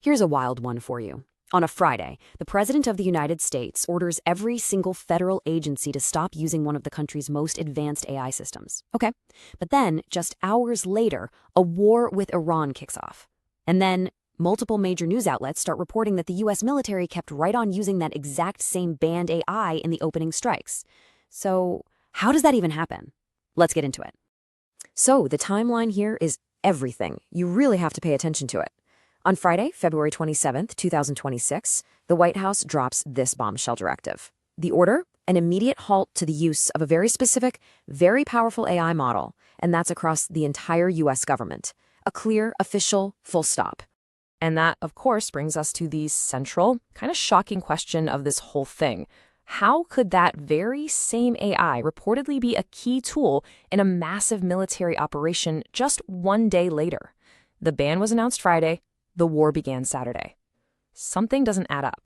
Here's a wild one for you. On a Friday, the President of the United States orders every single federal agency to stop using one of the country's most advanced AI systems. Okay, but then, just hours later, a war with Iran kicks off. And then, multiple major news outlets start reporting that the US military kept right on using that exact same banned AI in the opening strikes. So, how does that even happen? Let's get into it. So, the timeline here is everything. You really have to pay attention to it. On Friday, February 27th, 2026, the White House drops this bombshell directive. The order? An immediate halt to the use of a very specific, very powerful AI model, and that's across the entire U.S. government. A clear, official, full stop. And that, of course, brings us to the central, kind of shocking question of this whole thing. How could that very same AI reportedly be a key tool in a massive military operation just one day later? The ban was announced Friday. The war began Saturday. Something doesn't add up.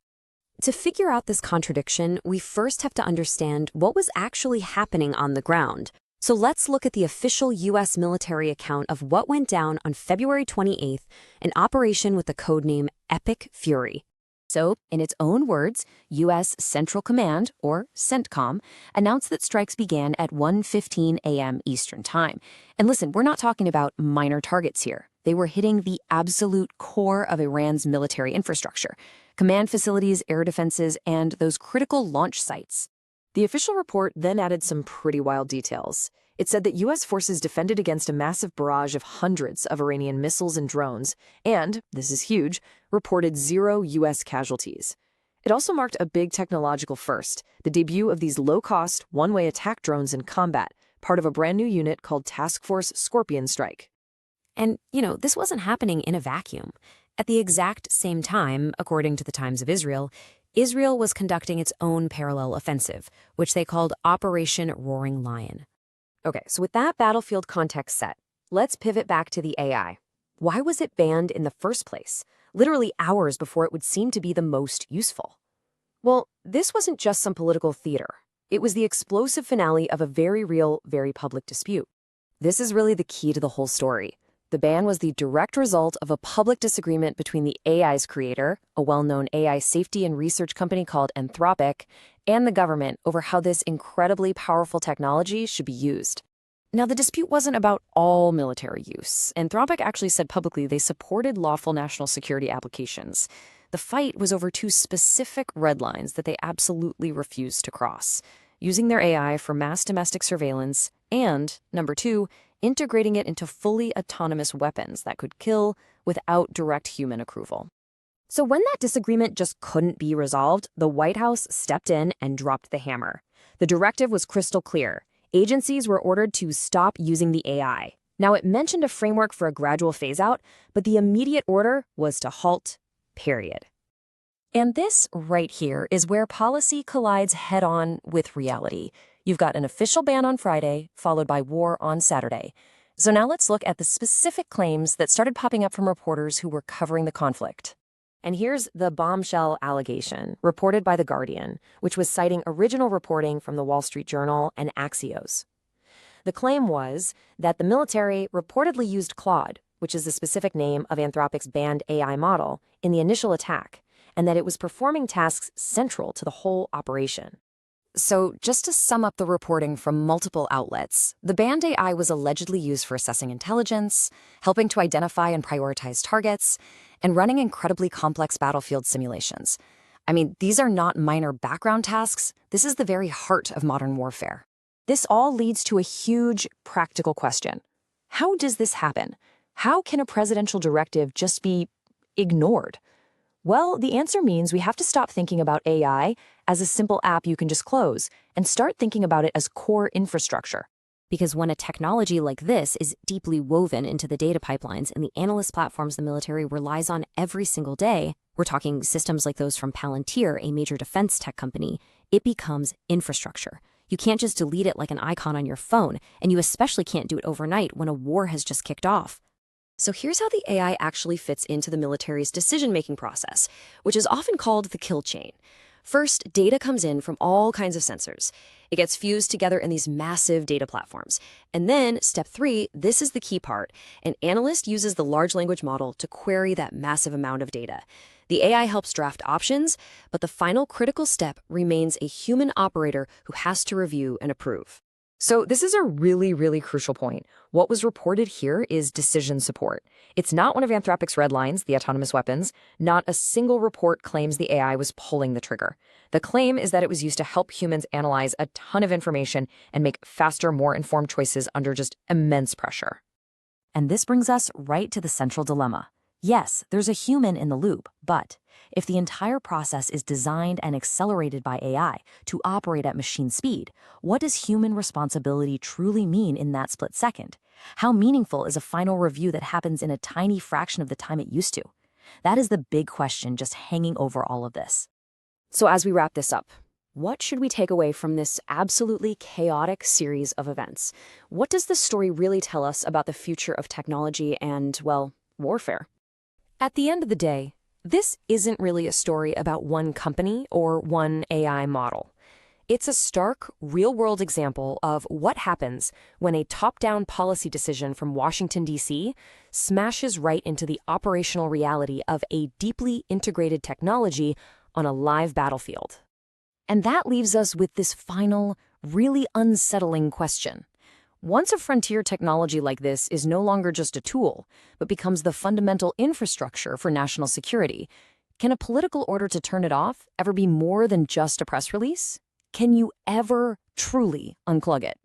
To figure out this contradiction, we first have to understand what was actually happening on the ground. So let's look at the official U.S. military account of what went down on February 28th, an operation with the codename Epic Fury. So, in its own words, U.S. Central Command, or CENTCOM, announced that strikes began at 1:15 a.m. Eastern Time. And listen, we're not talking about minor targets here. They were hitting the absolute core of Iran's military infrastructure, command facilities, air defenses, and those critical launch sites. The official report then added some pretty wild details. It said that U.S. forces defended against a massive barrage of hundreds of Iranian missiles and drones, and, this is huge, reported 0 U.S. casualties. It also marked a big technological first, the debut of these low-cost, one-way attack drones in combat, part of a brand new unit called Task Force Scorpion Strike. And, this wasn't happening in a vacuum. At the exact same time, according to the Times of Israel, Israel was conducting its own parallel offensive, which they called Operation Roaring Lion. Okay, so with that battlefield context set, let's pivot back to the AI. Why was it banned in the first place, literally hours before it would seem to be the most useful? Well, this wasn't just some political theater. It was the explosive finale of a very real, very public dispute. This is really the key to the whole story. The ban was the direct result of a public disagreement between the AI's creator, a well-known AI safety and research company called Anthropic, and the government over how this incredibly powerful technology should be used. Now, the dispute wasn't about all military use. Anthropic actually said publicly they supported lawful national security applications. The fight was over 2 specific red lines that they absolutely refused to cross: using their AI for mass domestic surveillance and, number 2, integrating it into fully autonomous weapons that could kill without direct human approval. So when that disagreement just couldn't be resolved, the White House stepped in and dropped the hammer. The directive was crystal clear. Agencies were ordered to stop using the AI. Now, it mentioned a framework for a gradual phase-out, but the immediate order was to halt, period. And this right here is where policy collides head-on with reality. You've got an official ban on Friday, followed by war on Saturday. So now let's look at the specific claims that started popping up from reporters who were covering the conflict. And here's the bombshell allegation, reported by The Guardian, which was citing original reporting from the Wall Street Journal and Axios. The claim was that the military reportedly used Claude, which is the specific name of Anthropic's banned AI model, in the initial attack, and that it was performing tasks central to the whole operation. So, just to sum up the reporting from multiple outlets, the banned AI was allegedly used for assessing intelligence, helping to identify and prioritize targets, and running incredibly complex battlefield simulations. I mean, these are not minor background tasks. This is the very heart of modern warfare. This all leads to a huge practical question. How does this happen? How can a presidential directive just be ignored? Well, the answer means we have to stop thinking about AI as a simple app you can just close and start thinking about it as core infrastructure. Because when a technology like this is deeply woven into the data pipelines and the analyst platforms the military relies on every single day, we're talking systems like those from Palantir, a major defense tech company, it becomes infrastructure. You can't just delete it like an icon on your phone, and you especially can't do it overnight when a war has just kicked off. So here's how the AI actually fits into the military's decision-making process, which is often called the kill chain. First, data comes in from all kinds of sensors. It gets fused together in these massive data platforms. And then, step 3, this is the key part. An analyst uses the large language model to query that massive amount of data. The AI helps draft options, but the final critical step remains a human operator who has to review and approve. So this is a really, really crucial point. What was reported here is decision support. It's not one of Anthropic's red lines, the autonomous weapons. Not a single report claims the AI was pulling the trigger. The claim is that it was used to help humans analyze a ton of information and make faster, more informed choices under just immense pressure. And this brings us right to the central dilemma. Yes, there's a human in the loop, but if the entire process is designed and accelerated by AI to operate at machine speed, what does human responsibility truly mean in that split second? How meaningful is a final review that happens in a tiny fraction of the time it used to? That is the big question just hanging over all of this. So as we wrap this up, what should we take away from this absolutely chaotic series of events? What does this story really tell us about the future of technology and, well, warfare? At the end of the day, this isn't really a story about one company or one AI model. It's a stark, real-world example of what happens when a top-down policy decision from Washington, D.C. smashes right into the operational reality of a deeply integrated technology on a live battlefield. And that leaves us with this final, really unsettling question. Once a frontier technology like this is no longer just a tool, but becomes the fundamental infrastructure for national security, can a political order to turn it off ever be more than just a press release? Can you ever truly unclug it?